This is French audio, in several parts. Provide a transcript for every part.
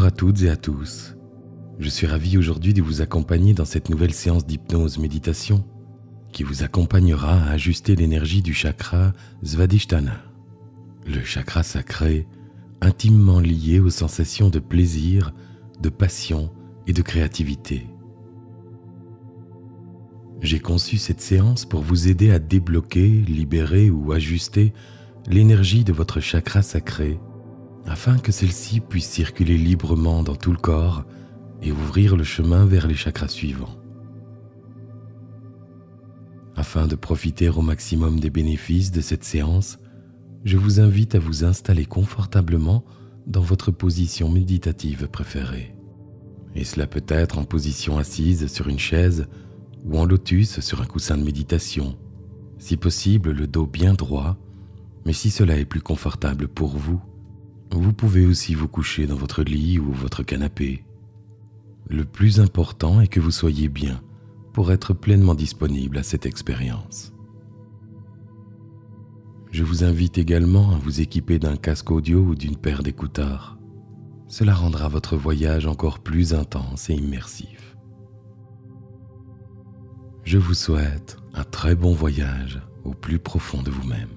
Bonjour à toutes et à tous. Je suis ravi aujourd'hui de vous accompagner dans cette nouvelle séance d'hypnose méditation qui vous accompagnera à ajuster l'énergie du chakra Svadhisthana, le chakra sacré intimement lié aux sensations de plaisir, de passion et de créativité. J'ai conçu cette séance pour vous aider à débloquer, libérer ou ajuster l'énergie de votre chakra sacré afin que celle-ci puisse circuler librement dans tout le corps et ouvrir le chemin vers les chakras suivants. Afin de profiter au maximum des bénéfices de cette séance, je vous invite à vous installer confortablement dans votre position méditative préférée. Et cela peut être en position assise sur une chaise ou en lotus sur un coussin de méditation, si possible le dos bien droit, mais si cela est plus confortable pour vous, vous pouvez aussi vous coucher dans votre lit ou votre canapé. Le plus important est que vous soyez bien pour être pleinement disponible à cette expérience. Je vous invite également à vous équiper d'un casque audio ou d'une paire d'écouteurs. Cela rendra votre voyage encore plus intense et immersif. Je vous souhaite un très bon voyage au plus profond de vous-même.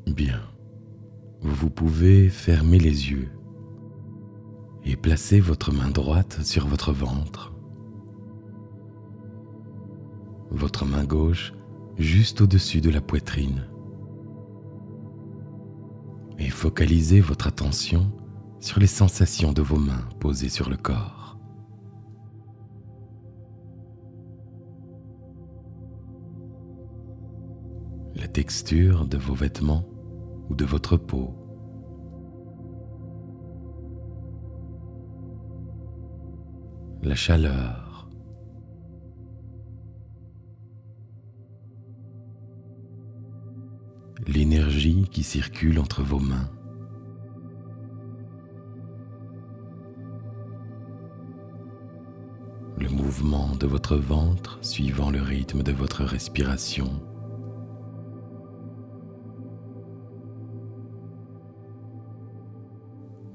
Bien, vous pouvez fermer les yeux et placer votre main droite sur votre ventre, votre main gauche juste au-dessus de la poitrine et focalisez votre attention sur les sensations de vos mains posées sur le corps. La texture de vos vêtements ou de votre peau. La chaleur. L'énergie qui circule entre vos mains. Le mouvement de votre ventre suivant le rythme de votre respiration.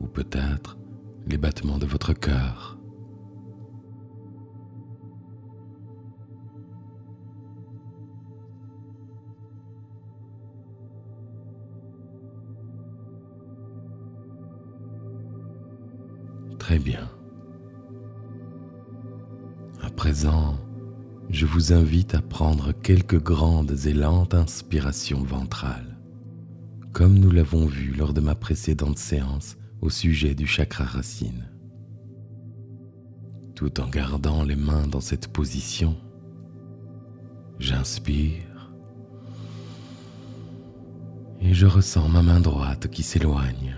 Ou peut-être les battements de votre cœur. Très bien. À présent, je vous invite à prendre quelques grandes et lentes inspirations ventrales, comme nous l'avons vu lors de ma précédente séance au sujet du chakra racine. Tout en gardant les mains dans cette position, j'inspire et je ressens ma main droite qui s'éloigne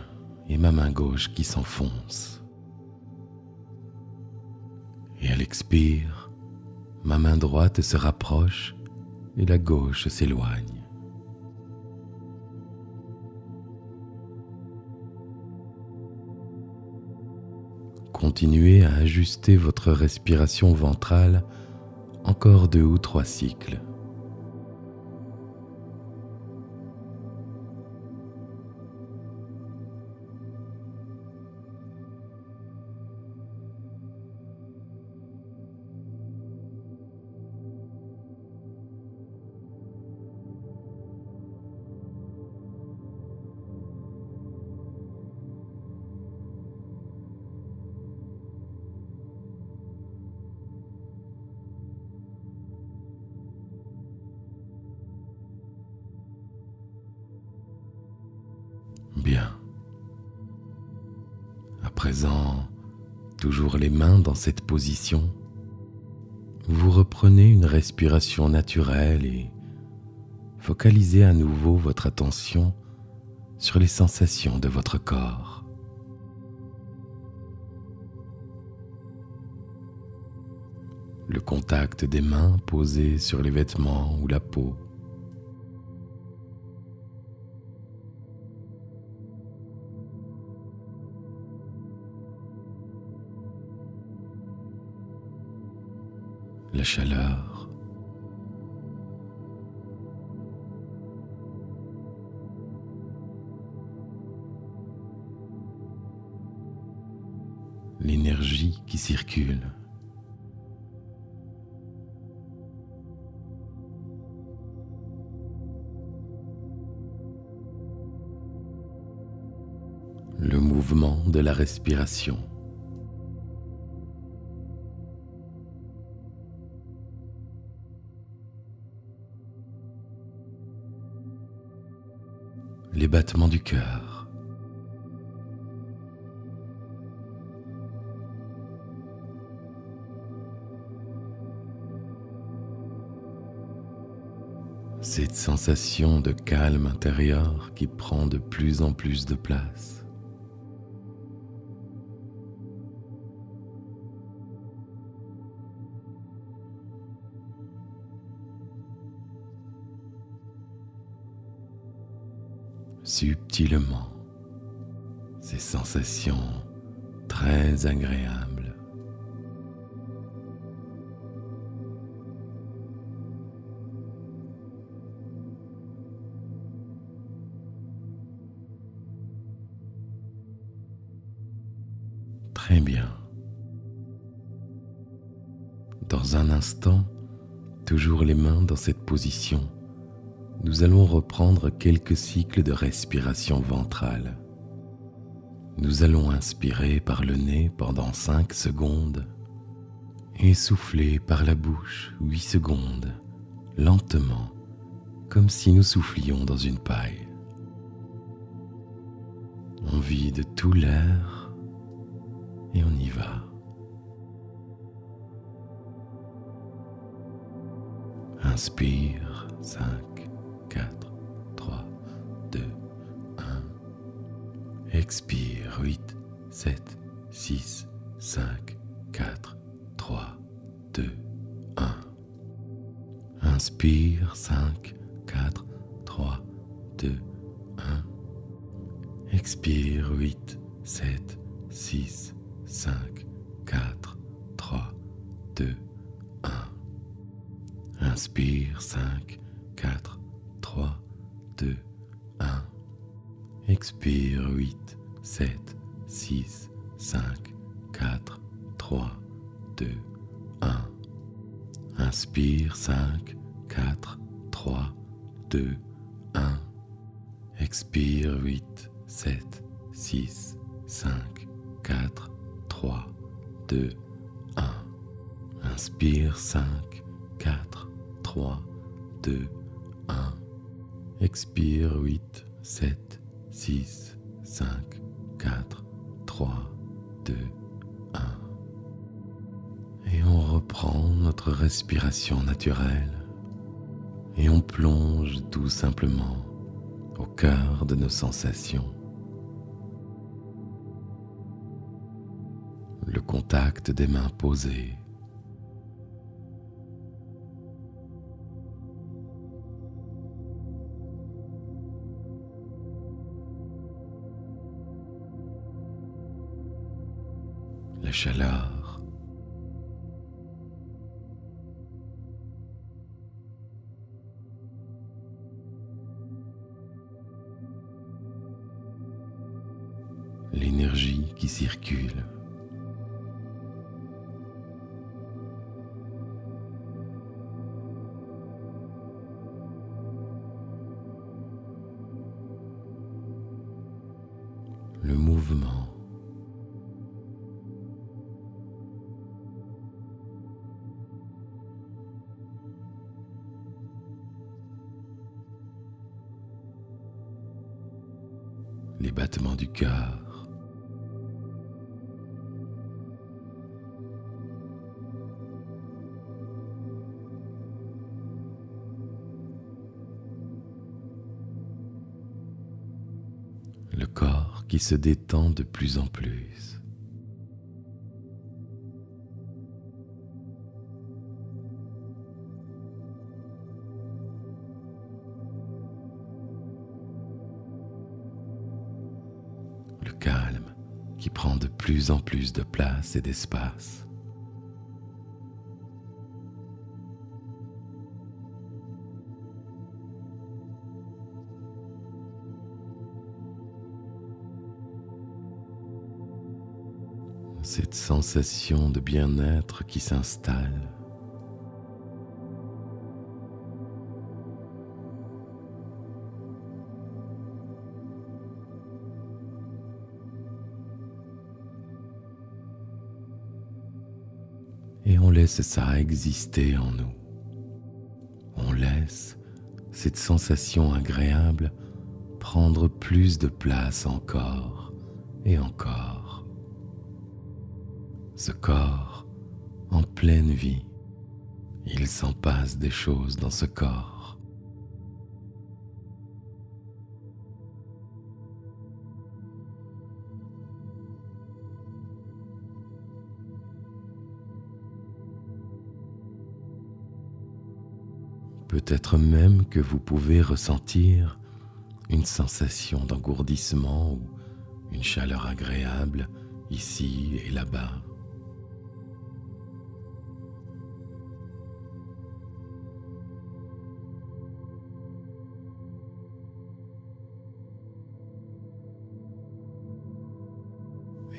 et ma main gauche qui s'enfonce. Et à l'expire, ma main droite se rapproche et la gauche s'éloigne. Continuez à ajuster votre respiration ventrale encore 2 ou 3 cycles. Bien. À présent, toujours les mains dans cette position, vous reprenez une respiration naturelle et focalisez à nouveau votre attention sur les sensations de votre corps. Le contact des mains posées sur les vêtements ou la peau. La chaleur. l'énergie qui circule. Le mouvement de la respiration. Les battements du cœur. Cette sensation de calme intérieur qui prend de plus en plus de place. Subtilement, ces sensations très agréables. Très bien. Dans un instant, toujours les mains dans cette position, nous allons reprendre quelques cycles de respiration ventrale. Nous allons inspirer par le nez pendant 5 secondes et souffler par la bouche 8 secondes, lentement, comme si nous soufflions dans une paille. On vide tout l'air et on y va. Inspire, 5, 4, 3, 2, 1. Expire, 8, 7, 6, 5, 4, 3, 2, 1. Inspire, 5, 4, 3, 2, 1. Expire, 8, 7, 6, 5, 4, 3, 2, 1. Inspire, 5, 4, 3, 2, 1. Expire, 8, 7, 6, 5, 4, 3, 2, 1. Inspire, 5, 4, 3, 2, 1. Expire, 8, 7, 6, 5, 4, 3, 2, 1. Inspire, 5, 4, 3, 2, 1. Expire, 8, 7, 6, 5, 4, 3, 2, 1. Et on reprend notre respiration naturelle et on plonge tout simplement au cœur de nos sensations. Le contact des mains posées. La chaleur. L'énergie qui circule. Le mouvement. Les battements du cœur. Le corps qui se détend de plus en plus. Le calme qui prend de plus en plus de place et d'espace. cette sensation de bien-être qui s'installe. Et on laisse ça exister en nous. On laisse cette sensation agréable prendre plus de place encore et encore. Ce corps en pleine vie, il s'en passe des choses dans ce corps. Peut-être même que vous pouvez ressentir une sensation d'engourdissement ou une chaleur agréable ici et là-bas.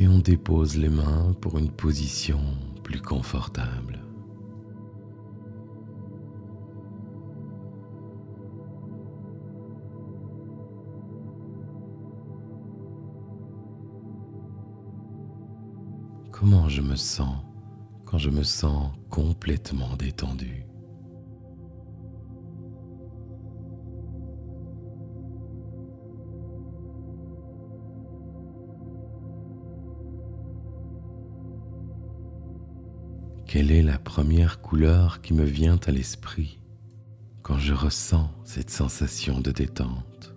Et on dépose les mains pour une position plus confortable. Comment je me sens quand je me sens complètement détendu? Quelle est la première couleur qui me vient à l'esprit quand je ressens cette sensation de détente?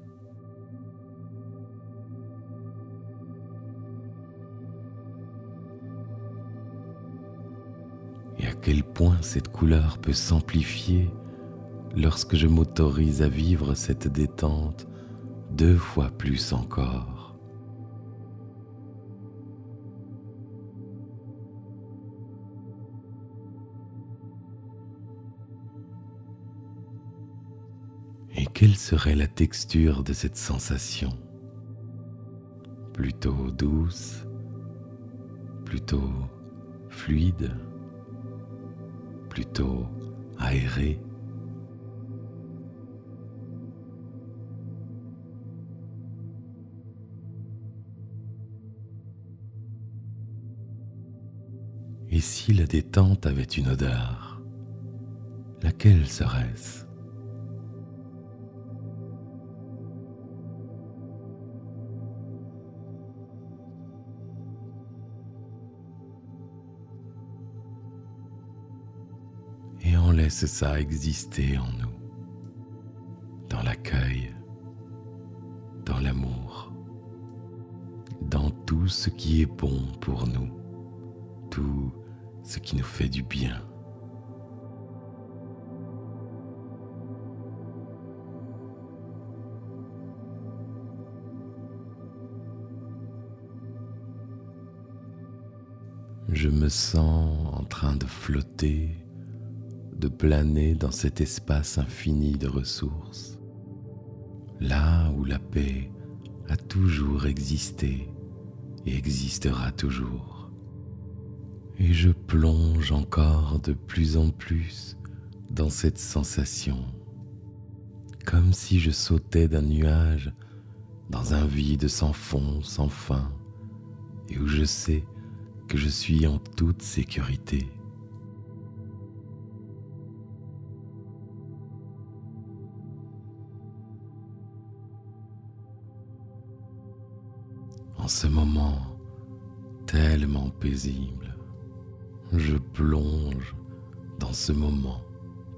Et à quel point cette couleur peut s'amplifier lorsque je m'autorise à vivre cette détente 2 fois plus encore. Et quelle serait la texture de cette sensation? Plutôt douce, plutôt fluide, plutôt aérée. Et si la détente avait une odeur, laquelle serait-ce? Et on laisse ça exister en nous, dans l'accueil, dans l'amour, dans tout ce qui est bon pour nous, tout ce qui nous fait du bien. Je me sens en train de flotter, de planer dans cet espace infini de ressources, là où la paix a toujours existé et existera toujours. Et je plonge encore de plus en plus dans cette sensation, comme si je sautais d'un nuage dans un vide sans fond, sans fin, et où je sais que je suis en toute sécurité. En ce moment tellement paisible, je plonge dans ce moment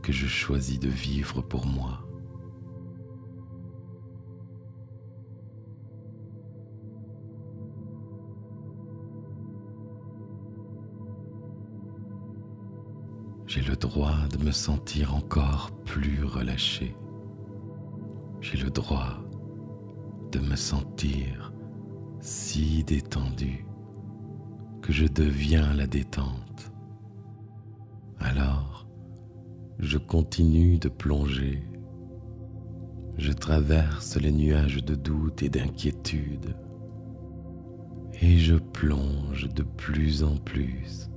que je choisis de vivre pour moi. J'ai le droit de me sentir encore plus relâché. J'ai le droit de me sentir si détendu que je deviens la détente. Alors, je continue de plonger. Je traverse les nuages de doute et d'inquiétude. et je plonge de plus en plus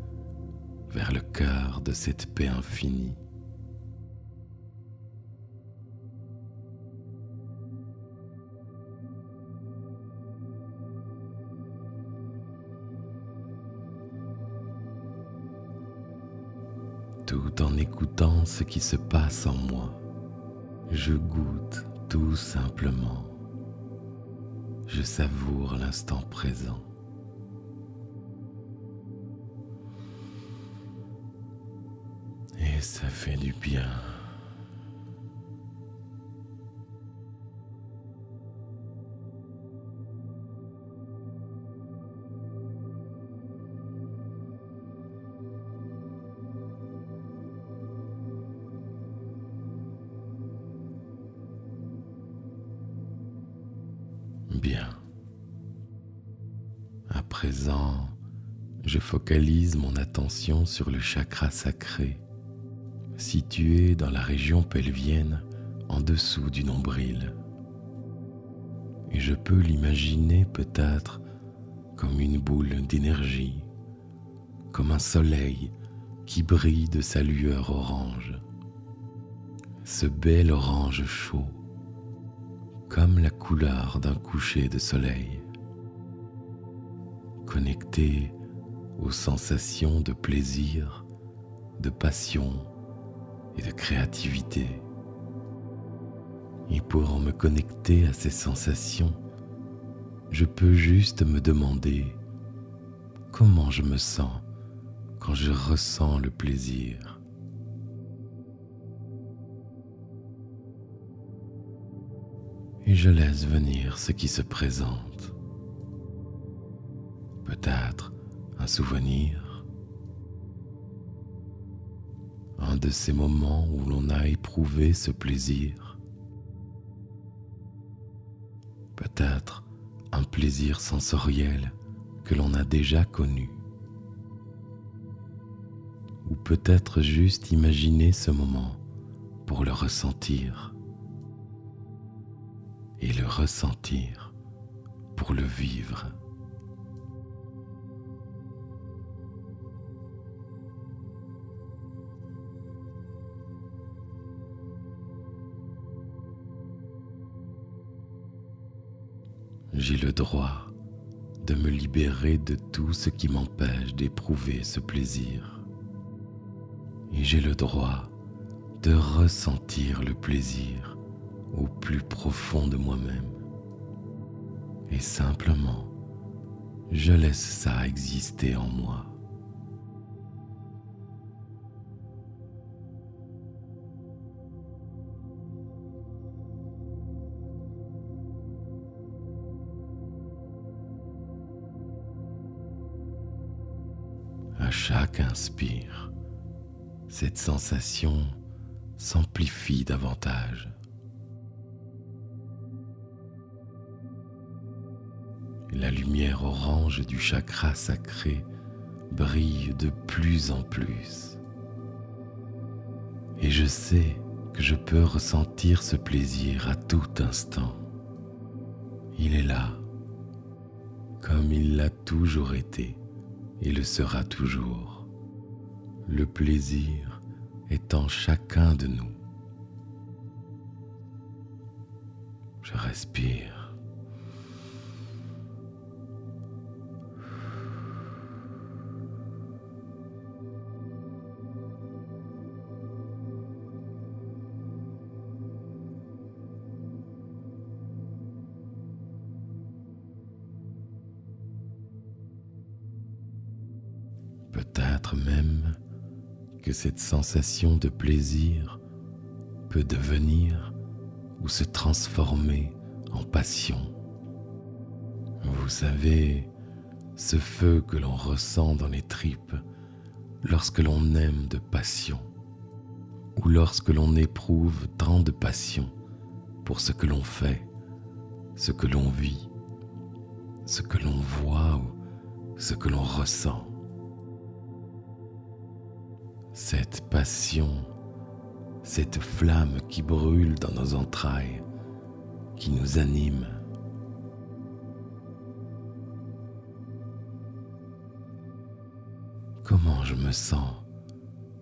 vers le cœur de cette paix infinie. Tout en écoutant ce qui se passe en moi, je goûte tout simplement. Je savoure l'instant présent. Et ça fait du bien. Bien. À présent, je focalise mon attention sur le chakra sacré, situé dans la région pelvienne en dessous du nombril. Et je peux l'imaginer peut-être comme une boule d'énergie, comme un soleil qui brille de sa lueur orange. Ce bel orange chaud, comme la couleur d'un coucher de soleil, connecté aux sensations de plaisir, de passion et de créativité. Et pour me connecter à ces sensations, je peux juste me demander comment je me sens quand je ressens le plaisir. Et je laisse venir ce qui se présente. Peut-être un souvenir, un de ces moments où l'on a éprouvé ce plaisir. Peut-être un plaisir sensoriel que l'on a déjà connu. Ou peut-être juste imaginer ce moment pour le ressentir. Et le ressentir pour le vivre. J'ai le droit de me libérer de tout ce qui m'empêche d'éprouver ce plaisir. Et j'ai le droit de ressentir le plaisir au plus profond de moi-même. Et simplement, je laisse ça exister en moi. À chaque inspire, cette sensation s'amplifie davantage. La lumière orange du chakra sacré brille de plus en plus. Et je sais que je peux ressentir ce plaisir à tout instant. Il est là, comme il l'a toujours été et le sera toujours. Le plaisir est en chacun de nous. Je respire. Peut-être même que cette sensation de plaisir peut devenir ou se transformer en passion. Vous savez, ce feu que l'on ressent dans les tripes lorsque l'on aime de passion, ou lorsque l'on éprouve tant de passion pour ce que l'on fait, ce que l'on vit, ce que l'on voit ou ce que l'on ressent. Cette passion, cette flamme qui brûle dans nos entrailles, qui nous anime. comment je me sens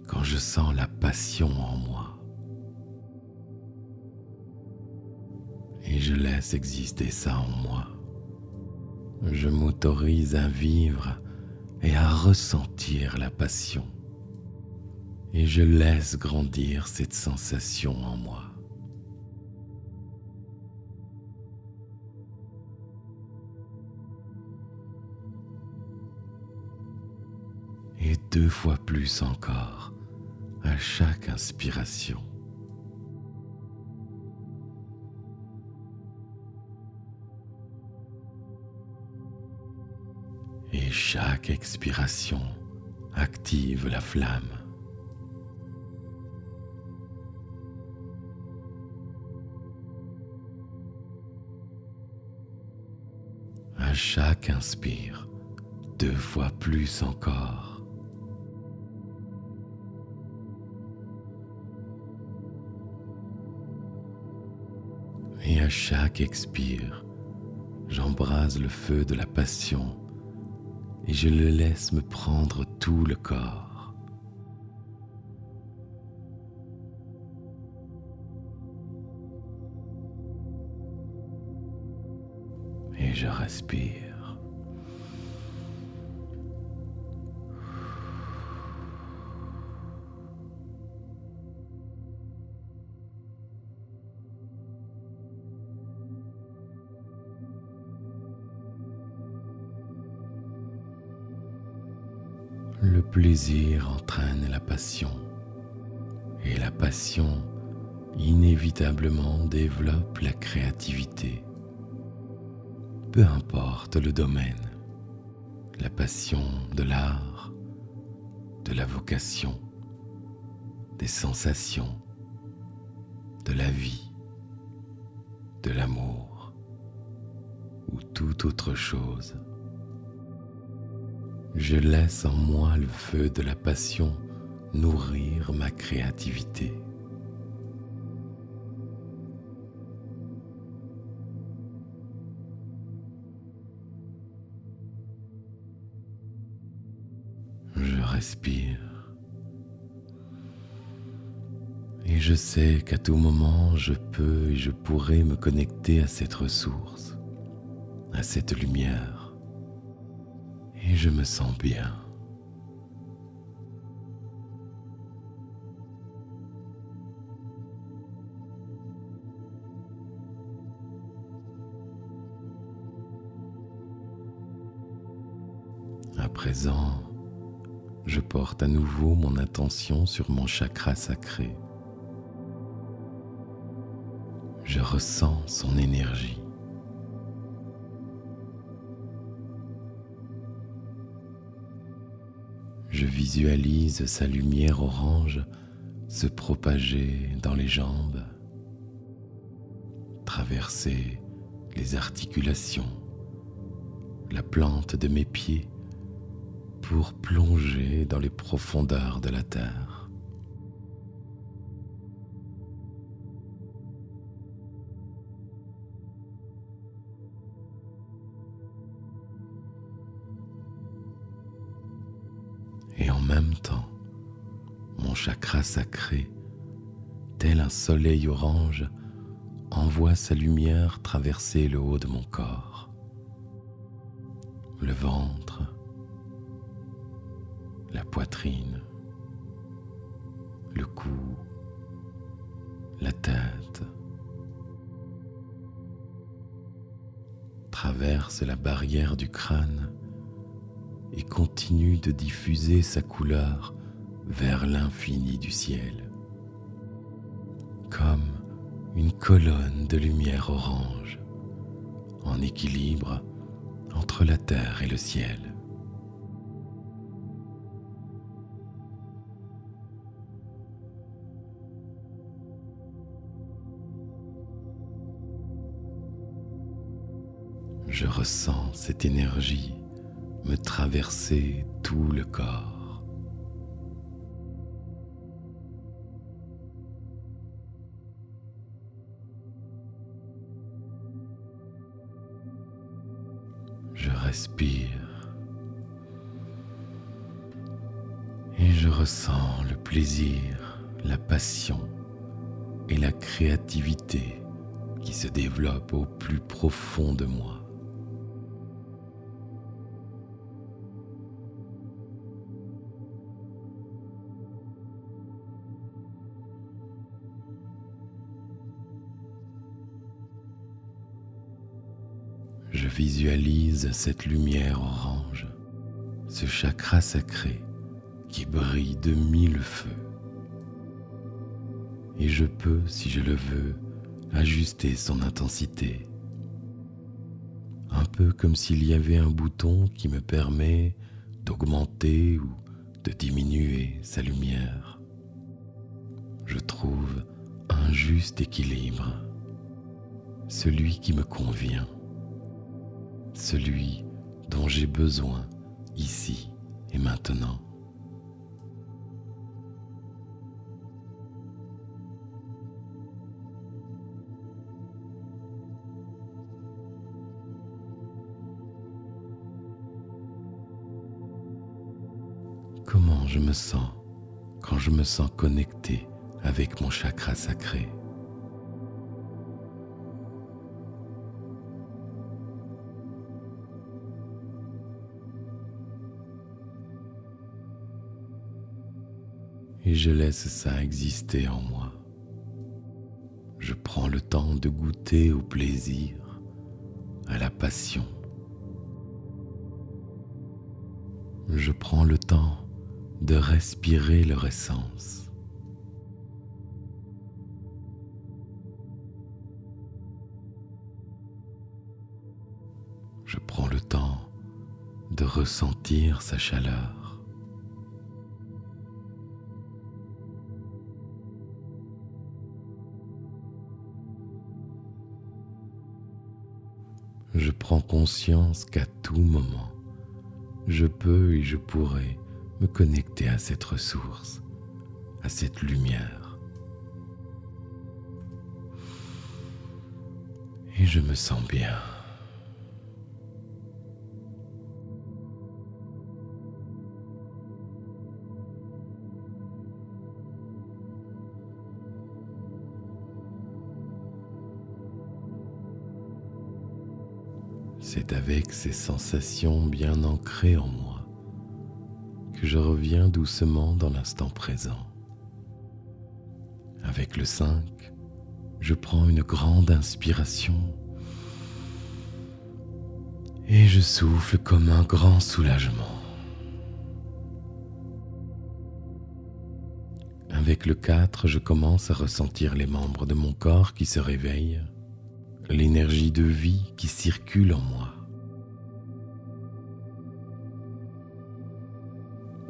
quand je sens la passion en moi. Et je laisse exister ça en moi. Je m'autorise à vivre et à ressentir la passion. Et je laisse grandir cette sensation en moi. Et 2 fois plus encore à chaque inspiration. Et chaque expiration active la flamme. À chaque inspire, 2 fois plus encore. Et à chaque expire, j'embrase le feu de la passion et je le laisse me prendre tout le corps. Et je respire. Le plaisir entraîne la passion, et la passion inévitablement développe la créativité. Peu importe le domaine, la passion de l'art, de la vocation, des sensations, de la vie, de l'amour ou toute autre chose. Je laisse en moi le feu de la passion nourrir ma créativité. Je respire et je sais qu'à tout moment je peux et je pourrai me connecter à cette ressource, à cette lumière. Et je me sens bien. À présent, je porte à nouveau mon attention sur mon chakra sacré. Je ressens son énergie. Je visualise sa lumière orange se propager dans les jambes, traverser les articulations, la plante de mes pieds pour plonger dans les profondeurs de la terre. Et en même temps, mon chakra sacré, tel un soleil orange, envoie sa lumière traverser le haut de mon corps, le ventre, la poitrine, le cou, la tête, traverse la barrière du crâne et continue de diffuser sa couleur vers l'infini du ciel, comme une colonne de lumière orange, en équilibre entre la terre et le ciel. Je ressens cette énergie me traverser tout le corps. Je respire Je ressens le plaisir, la passion et la créativité qui se développent au plus profond de moi. Je visualise cette lumière orange, ce chakra sacré qui brille de 1000 feux. Et je peux, si je le veux, ajuster son intensité. Un peu comme s'il y avait un bouton qui me permet d'augmenter ou de diminuer sa lumière. Je trouve un juste équilibre, celui qui me convient, celui dont j'ai besoin ici et maintenant. Comment je me sens quand je me sens connecté avec mon chakra sacré? Et je laisse ça exister en moi. Je prends le temps de goûter au plaisir, à la passion. Je prends le temps de respirer leur essence. Je prends le temps de ressentir sa chaleur. Je prends conscience qu'à tout moment, je peux et je pourrai me connecter à cette ressource, à cette lumière. Et je me sens bien. C'est avec ces sensations bien ancrées en moi que je reviens doucement dans l'instant présent. Avec le 5, je prends une grande inspiration et je souffle comme un grand soulagement. Avec le 4, je commence à ressentir les membres de mon corps qui se réveillent, l'énergie de vie qui circule en moi.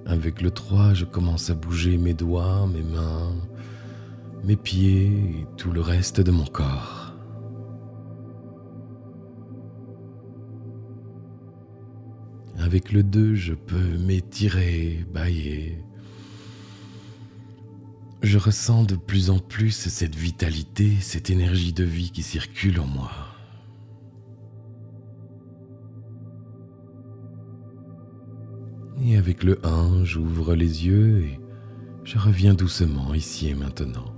Avec le 3, je commence à bouger mes doigts, mes mains, mes pieds et tout le reste de mon corps. Avec le 2, je peux m'étirer, bâiller. Je ressens de plus en plus cette vitalité, cette énergie de vie qui circule en moi. Et avec le 1, j'ouvre les yeux et je reviens doucement ici et maintenant.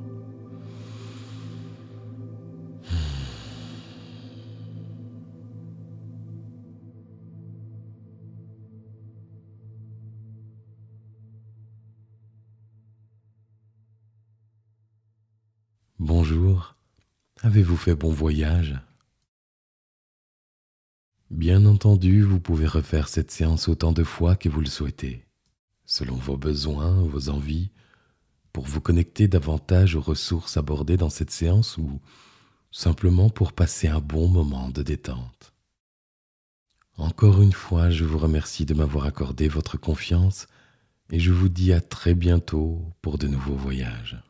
Bonjour, avez-vous fait bon voyage? Bien entendu, vous pouvez refaire cette séance autant de fois que vous le souhaitez, selon vos besoins, vos envies, pour vous connecter davantage aux ressources abordées dans cette séance ou simplement pour passer un bon moment de détente. Encore une fois, je vous remercie de m'avoir accordé votre confiance et je vous dis à très bientôt pour de nouveaux voyages.